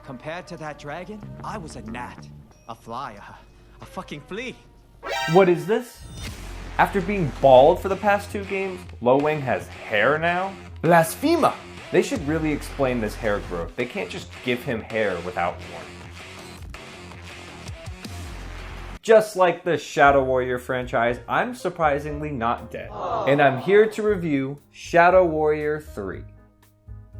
Compared to that dragon, I was a gnat, a fly, a fucking flea. What is this? After being bald for the past 2 games, Lo Wang has hair now? Blasphema! They should really explain this hair growth. They can't just give him hair without warning. Just like the Shadow Warrior franchise, I'm surprisingly not dead. And I'm here to review Shadow Warrior 3.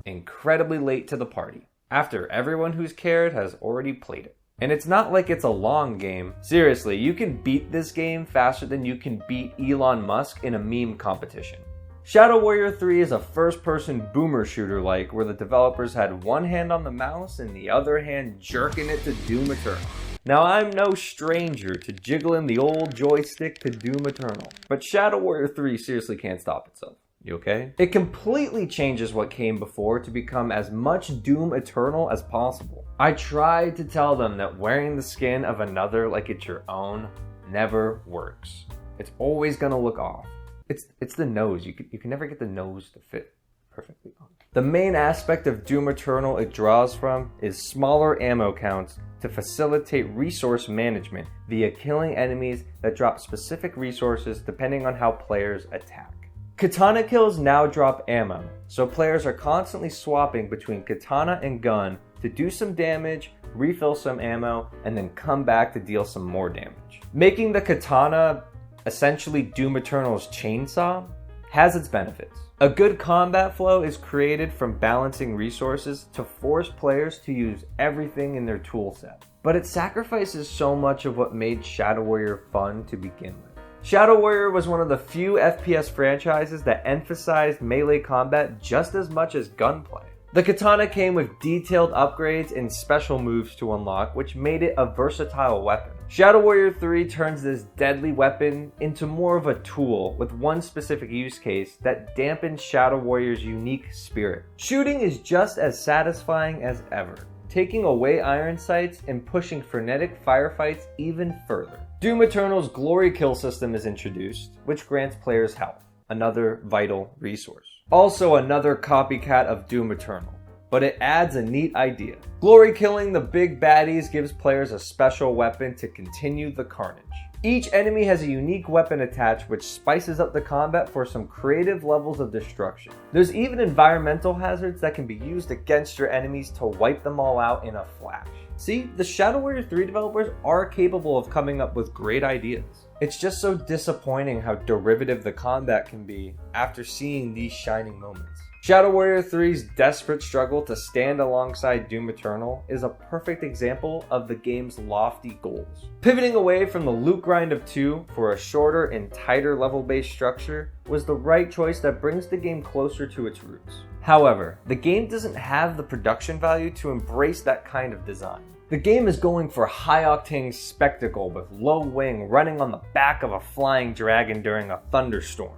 Incredibly late to the party, after everyone who's cared has already played it. And it's not like it's a long game. Seriously, you can beat this game faster than you can beat Elon Musk in a meme competition. Shadow Warrior 3 is a first-person boomer shooter-like, where the developers had one hand on the mouse and the other hand jerking it to Doom Eternal. Now, I'm no stranger to jiggling the old joystick to Doom Eternal, but Shadow Warrior 3 seriously can't stop itself. You okay? It completely changes what came before to become as much Doom Eternal as possible. I tried to tell them that wearing the skin of another like it's your own never works. It's always gonna look off. It's the nose. You can never get the nose to fit perfectly on. The main aspect of Doom Eternal it draws from is smaller ammo counts to facilitate resource management via killing enemies that drop specific resources depending on how players attack. Katana kills now drop ammo, so players are constantly swapping between katana and gun to do some damage, refill some ammo, and then come back to deal some more damage. Making the katana essentially Doom Eternal's chainsaw has its benefits. A good combat flow is created from balancing resources to force players to use everything in their toolset. But it sacrifices so much of what made Shadow Warrior fun to begin with. Shadow Warrior was one of the few FPS franchises that emphasized melee combat just as much as gunplay. The katana came with detailed upgrades and special moves to unlock, which made it a versatile weapon. Shadow Warrior 3 turns this deadly weapon into more of a tool with one specific use case that dampens Shadow Warrior's unique spirit. Shooting is just as satisfying as ever, taking away iron sights and pushing frenetic firefights even further. Doom Eternal's glory kill system is introduced, which grants players health, another vital resource. Also another copycat of Doom Eternal, but it adds a neat idea. Glory killing the big baddies gives players a special weapon to continue the carnage. Each enemy has a unique weapon attached which spices up the combat for some creative levels of destruction. There's even environmental hazards that can be used against your enemies to wipe them all out in a flash. See, the Shadow Warrior 3 developers are capable of coming up with great ideas. It's just so disappointing how derivative the combat can be after seeing these shining moments. Shadow Warrior 3's desperate struggle to stand alongside Doom Eternal is a perfect example of the game's lofty goals. Pivoting away from the loot grind of 2 for a shorter and tighter level-based structure was the right choice that brings the game closer to its roots. However, the game doesn't have the production value to embrace that kind of design. The game is going for high-octane spectacle with Lo Wang running on the back of a flying dragon during a thunderstorm.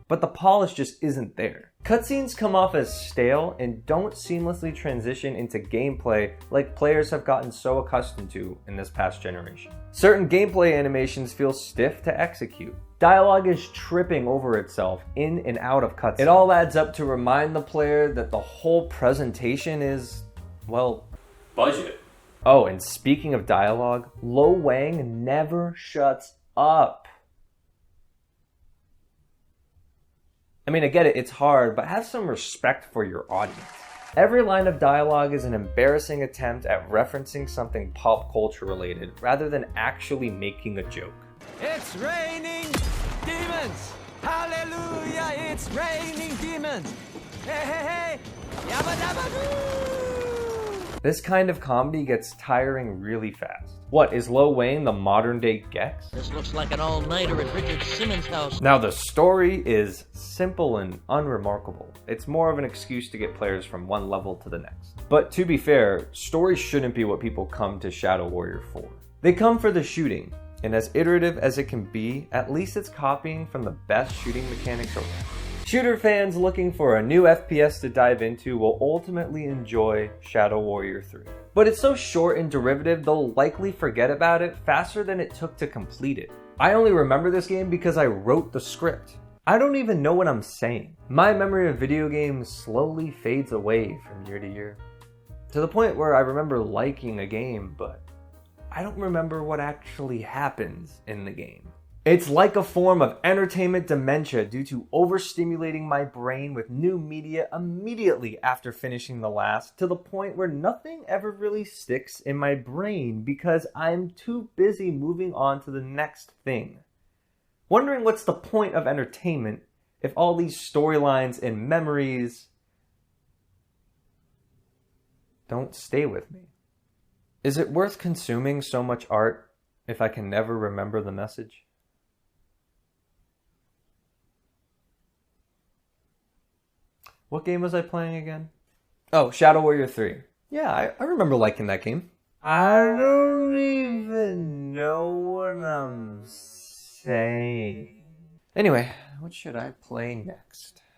But the polish just isn't there. Cutscenes come off as stale and don't seamlessly transition into gameplay like players have gotten so accustomed to in this past generation. Certain gameplay animations feel stiff to execute. Dialogue is tripping over itself in and out of cutscenes. It all adds up to remind the player that the whole presentation is, well, budget. Oh, and speaking of dialogue, Lo Wang never shuts up. I mean, I get it, it's hard, but have some respect for your audience. Every line of dialogue is an embarrassing attempt at referencing something pop culture related, rather than actually making a joke. It's raining demons! Hallelujah! It's raining demons! Hey, hey, hey! Yabba dabba doo! This kind of comedy gets tiring really fast. What, is Lo Wang the modern day Gex? This looks like an all-nighter at Richard Simmons' house. Now the story is simple and unremarkable. It's more of an excuse to get players from one level to the next. But to be fair, story shouldn't be what people come to Shadow Warrior for. They come for the shooting, and as iterative as it can be, at least it's copying from the best shooting mechanics around. Shooter fans looking for a new FPS to dive into will ultimately enjoy Shadow Warrior 3. But it's so short and derivative, they'll likely forget about it faster than it took to complete it. I only remember this game because I wrote the script. I don't even know what I'm saying. My memory of video games slowly fades away from year to year. To the point where I remember liking a game, but I don't remember what actually happens in the game. It's like a form of entertainment dementia due to overstimulating my brain with new media immediately after finishing the last, to the point where nothing ever really sticks in my brain because I'm too busy moving on to the next thing. Wondering what's the point of entertainment if all these storylines and memories don't stay with me. Is it worth consuming so much art if I can never remember the message? What game was I playing again? Oh, Shadow Warrior 3. Yeah, I remember liking that game. I don't even know what I'm saying. Anyway, what should I play next?